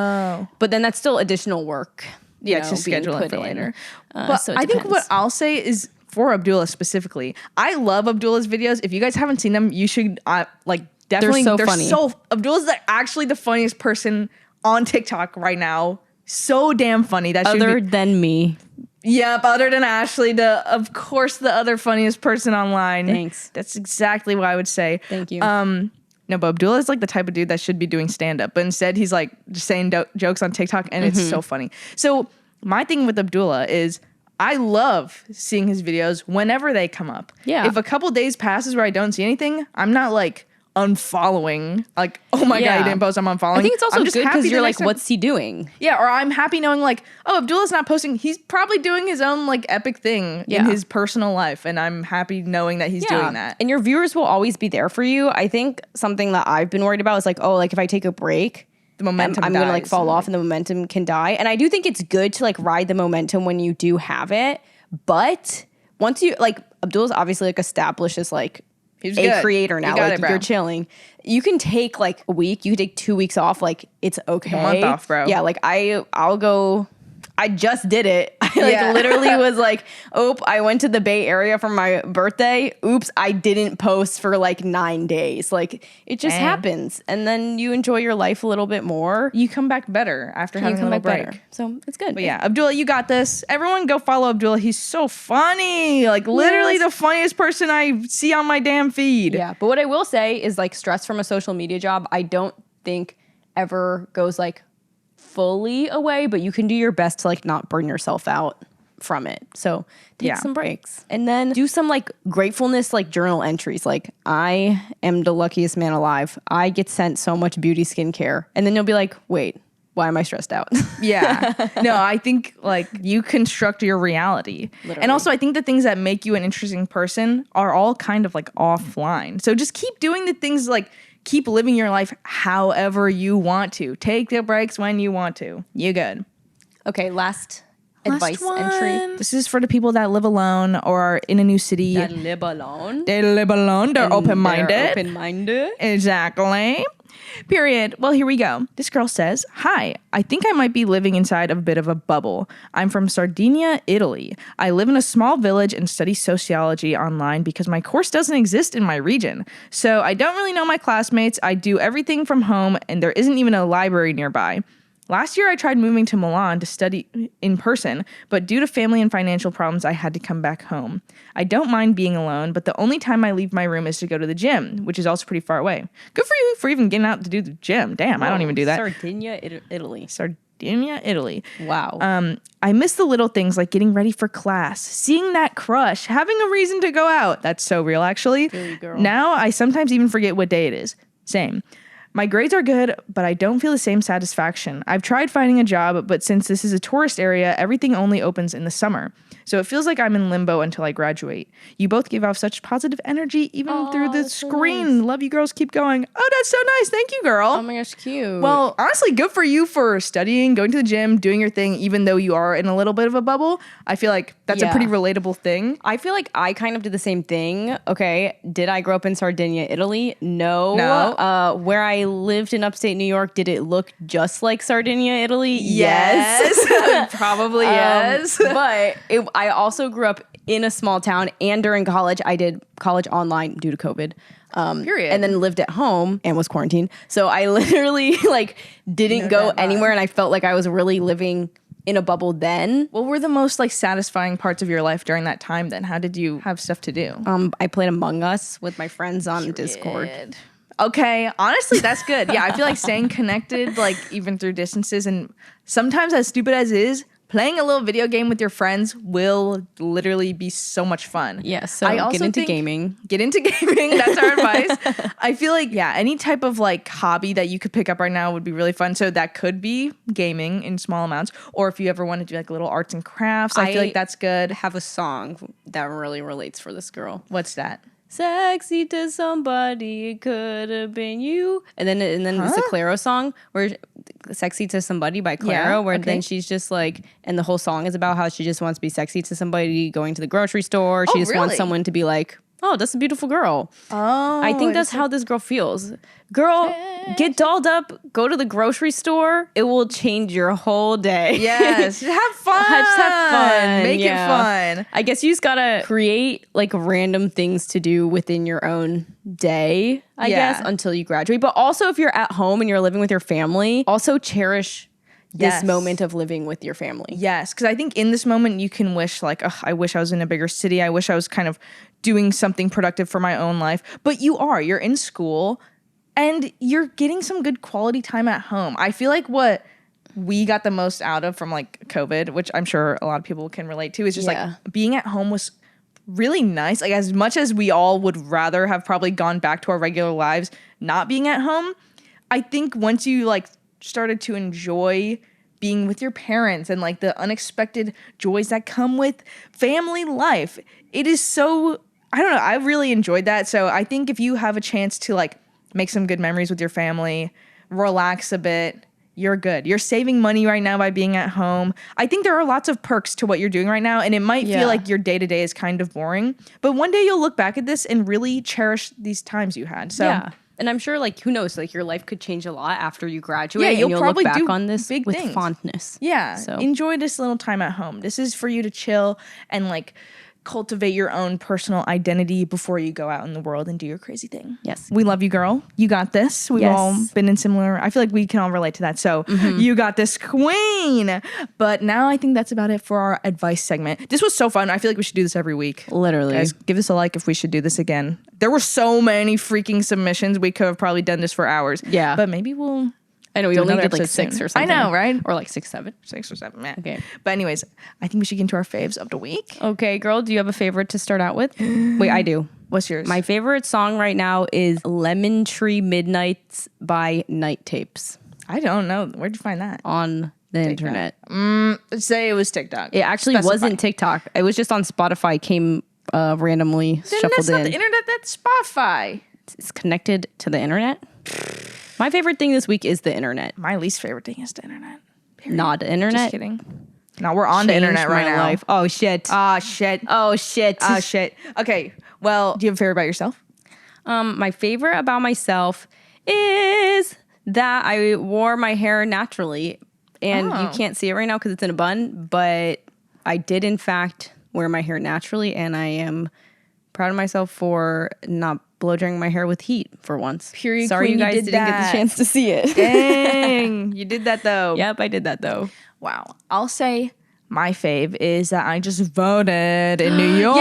But then that's still additional work. Yeah, you know, to being schedule it put for in. later. But But I think what I'll say is for Abdullah specifically, I love Abdullah's videos. If you guys haven't seen them, you should like definitely. so funny. Abdullah's actually the funniest person on TikTok right now. So damn funny. That should other be, than me. Yep, other than Ashley, of course the other funniest person online. Thanks. That's exactly what I would say. Thank you. No, but Abdullah is like the type of dude that should be doing stand-up, but instead he's like just saying jokes on TikTok, and it's so funny. So my thing with Abdullah is I love seeing his videos whenever they come up. Yeah. If a couple days passes where I don't see anything, I'm not like unfollowing, like, oh my God, he didn't post, I'm unfollowing. I think it's also I'm good because happy you're the like, next time- what's he doing? Yeah, or I'm happy knowing like, oh, Abdullah's not posting. He's probably doing his own like epic thing in his personal life, and I'm happy knowing that he's doing that. And your viewers will always be there for you. I think something that I've been worried about is like, oh, like if I take a break, The momentum I'm gonna like dies. fall off and the momentum can die. And I do think it's good to like ride the momentum when you do have it. But once you like, Abdullah's obviously like established as like He's a good. creator now. You got Like it, bro. you're chilling. You can take like a week. You can take 2 weeks off. Like it's okay. A month off, bro. Yeah. Like I'll go. I just did it. I like Yeah. literally was like, oh, I went to the Bay Area for my birthday. Oops, I didn't post for like 9 days. Like it just Dang. happens. And then you enjoy your life a little bit more. You come back better after You having a come little back break. better. So it's good. But yeah, Abdullah, you got this. Everyone go follow Abdullah. He's so funny. Like literally the funniest person I see on my damn feed. Yeah. But what I will say is like stress from a social media job, I don't think ever goes like fully away, but you can do your best to like not burn yourself out from it. So take some breaks and then do some like gratefulness, like journal entries. Like I am the luckiest man alive. I get sent so much beauty skincare. And then you'll be like, wait, why am I stressed out? Yeah. No, I think like you construct your reality. Literally. And also I think the things that make you an interesting person are all kind of like offline. So just keep doing the things like keep living your life however you want to. Take the breaks when you want to. You good. Okay, last advice entry. This is for the people that live alone or are in a new city. That live alone. They live alone. They're open-minded. They're open-minded. Exactly. Period. Well, here we go. This girl says, hi, I think I might be living inside of a bit of a bubble. I'm from Sardinia, Italy. I live in a small village and study sociology online because my course doesn't exist in my region. So I don't really know my classmates. I do everything from home and there isn't even a library nearby. Last year, I tried moving to Milan to study in person, but due to family and financial problems, I had to come back home. I don't mind being alone, but the only time I leave my room is to go to the gym, which is also pretty far away. Good for you for even getting out to do the gym. Damn, I don't even do that. Sardinia, Italy. Sardinia, Italy. Wow. I miss the little things like getting ready for class, seeing that crush, having a reason to go out. That's so real, actually. Girl. Now, I sometimes even forget what day it is. Same. My grades are good, but I don't feel the same satisfaction. I've tried finding a job, but since this is a tourist area, everything only opens in the summer. So it feels like I'm in limbo until I graduate. You both give off such positive energy even through the that's so screen. nice. Love you girls. Keep going. Oh, that's so nice. Thank you, girl. Oh my gosh, cute. Well, honestly, good for you for studying, going to the gym, doing your thing, even though you are in a little bit of a bubble. I feel like that's a Yeah. pretty relatable thing. I feel like I kind of did the same thing. Okay, did I grow up in Sardinia, Italy? No. No. Where I lived in upstate New York, did it look just like Sardinia, Italy? Probably yes. But I also grew up in a small town, and during college, I did college online due to COVID. Period. And then lived at home and was quarantined. So I literally like didn't go anywhere, and I felt like I was really living in a bubble then. What were the most like satisfying parts of your life during that time then? How did you have stuff to do? I played Among Us with my friends on Discord. Okay, honestly, that's good. Yeah, I feel like staying connected, like even through distances, and sometimes as stupid as it is, playing a little video game with your friends will literally be so much fun. Yeah, so I also get into think- gaming. Get into gaming. That's our advice. I feel like, yeah, any type of like hobby that you could pick up right now would be really fun. So that could be gaming in small amounts. Or if you ever want to do like little arts and crafts, I feel like that's good. Have a song that really relates for this girl. What's that? Sexy to somebody, it could have been you. And then it's a Clairo song where Sexy to Somebody by Clairo, where then she's just like, and the whole song is about how she just wants to be sexy to somebody going to the grocery store. She just wants really? someone to be like, oh, that's a beautiful girl. Oh, I think that's how this girl feels. Girl, get dolled up, go to the grocery store. It will change your whole day. Yes, have fun. Just have fun. Make Yeah. it fun. I guess you just gotta create like random things to do within your own day, I guess, until you graduate. But also if you're at home and you're living with your family, also cherish this Yes. moment of living with your family. Yes, because I think in this moment you can wish like, ugh, I wish I was in a bigger city. I wish I was kind of doing something productive for my own life. But you're in school. and you're getting some good quality time at home. I feel like what we got the most out of from like COVID, which I'm sure a lot of people can relate to, is just like being at home was really nice. Like as much as we all would rather have probably gone back to our regular lives not being at home, I think once you like started to enjoy being with your parents and like the unexpected joys that come with family life, it is so, I don't know, I really enjoyed that. So I think if you have a chance to like make some good memories with your family, relax a bit, you're good. You're saving money right now by being at home. I think there are lots of perks to what you're doing right now, and it might feel like your day-to-day is kind of boring, but one day you'll look back at this and really cherish these times you had. So yeah. And I'm sure, like, who knows, like, your life could change a lot after you graduate. Yeah, you'll probably look back do on this big with things. fondness. Yeah, So enjoy this little time at home. This is for you to chill and, like, cultivate your own personal identity before you go out in the world and do your crazy thing. Yes. We love you, girl. You got this. We've all been in similar, I feel like we can all relate to that. So you got this, queen. But now I think that's about it for our advice segment. This was so fun. I feel like we should do this every week. Literally. Guys, give us a like if we should do this again. There were so many freaking submissions. We could have probably done this for hours. Yeah. But maybe we'll... I know we do only another did like episode 6 soon. or something. I know, right? Or like 6, 7. 6 or 7, man. Okay. But anyways, I think we should get into our faves of the week. Okay, girl, do you have a favorite to start out with? Wait, I do. What's yours? My favorite song right now is Lemon Tree Midnights by Night Tapes I don't know. Where'd you find that? on the internet. Say it was TikTok. It actually Specify. wasn't TikTok. It was just on Spotify, came randomly Then shuffled that's not in. the internet, that's Spotify. It's connected to the internet. My favorite thing this week is the internet. My least favorite thing is the internet. Period. Not the internet. Just kidding. No, we're on the internet right now. Life. Oh shit. Ah, shit. Oh shit. Ah, shit. Okay, well, do you have a favorite about yourself? My favorite about myself is that I wore my hair naturally, and you can't see it right now because it's in a bun, but I did in fact wear my hair naturally, and I am proud of myself for not blow drying my hair with heat for once. Period, Sorry queen, you you guys did didn't get that. the chance to see it. Dang, you did that though. Yep, I did that though. Wow. I'll say my fave is that I just voted in New York.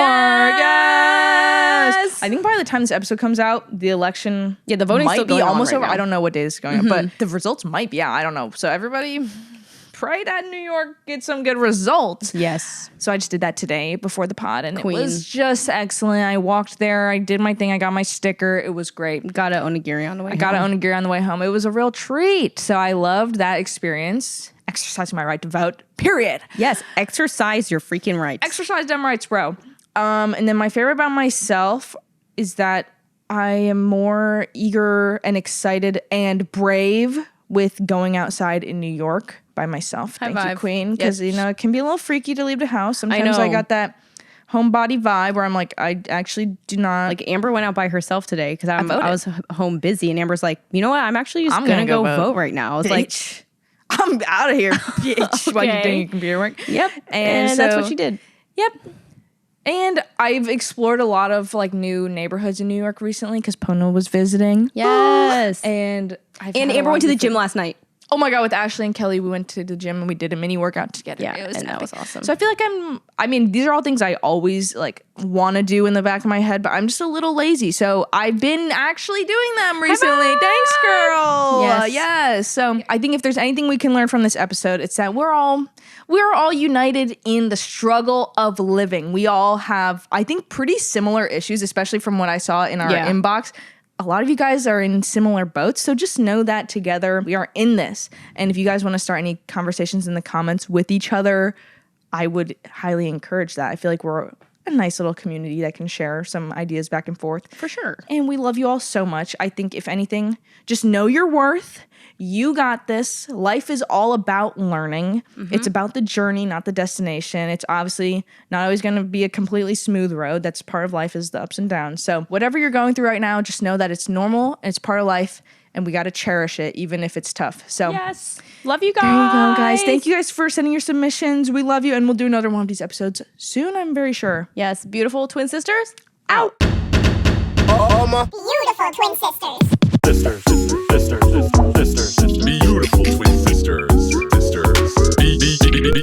Yes! I think by the time this episode comes out, the election The voting's might still be going on almost right over. now. I don't know what day this is going on, but the results might be out. I don't know. So everybody pray that New York gets some good results. Yes. So I just did that today before the pod, and Queen. it was just excellent. I walked there. I did my thing. I got my sticker. It was great. Got a onigiri on the way I got home. an onigiri on the way home. It was a real treat. So I loved that experience. Exercising my right to vote, period. Yes, exercise your freaking rights. Exercise them rights, bro. And then my favorite about myself is that I am more eager and excited and brave with going outside in New York by myself. High Thank you, five. queen. Because, Yes. you know, it can be a little freaky to leave the house. Sometimes know. I got that homebody vibe where I'm like, I actually do not. Like Amber went out by herself today because I voted. was home busy, and Amber's like, you know what? I'm actually just I'm gonna gonna go go vote right now. I was like, Bitch, I'm out of here, bitch. While you're Okay. doing your computer work. yep, And and that's so- what she did. Yep. And I've explored a lot of like new neighborhoods in New York recently because Pono was visiting. Yes, And I've and had a Amber lot went to of the different- gym last night. Oh my God, with Ashley and Kelly, we went to the gym and we did a mini workout together. Yeah, it was and that epic. was awesome. So I feel like these are all things I always like want to do in the back of my head, but I'm just a little lazy. So I've been actually doing them recently. Thanks, girl. Yes. Yes. So I think if there's anything we can learn from this episode, it's that we're all united in the struggle of living. We all have, I think, pretty similar issues, especially from what I saw in our Yeah. inbox. A lot of you guys are in similar boats, so just know that together we are in this. And if you guys want to start any conversations in the comments with each other, I would highly encourage that. I feel like we're a nice little community that can share some ideas back and forth. For sure. And we love you all so much. I think if anything, just know your worth. You got this. Life is all about learning. It's about the journey, not the destination. It's obviously not always going to be a completely smooth road. That's part of life, is the ups and downs. So whatever you're going through right now, just know that it's normal and it's part of life, and we got to cherish it even if it's tough. So Yes, love you guys. there you go, guys. Thank you guys for sending your submissions. We love you, and we'll do another one of these episodes soon, I'm very sure. Yes, beautiful twin sisters. Out. All my Beautiful twin sisters. sisters, beautiful twin sisters,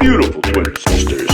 beautiful twin sisters.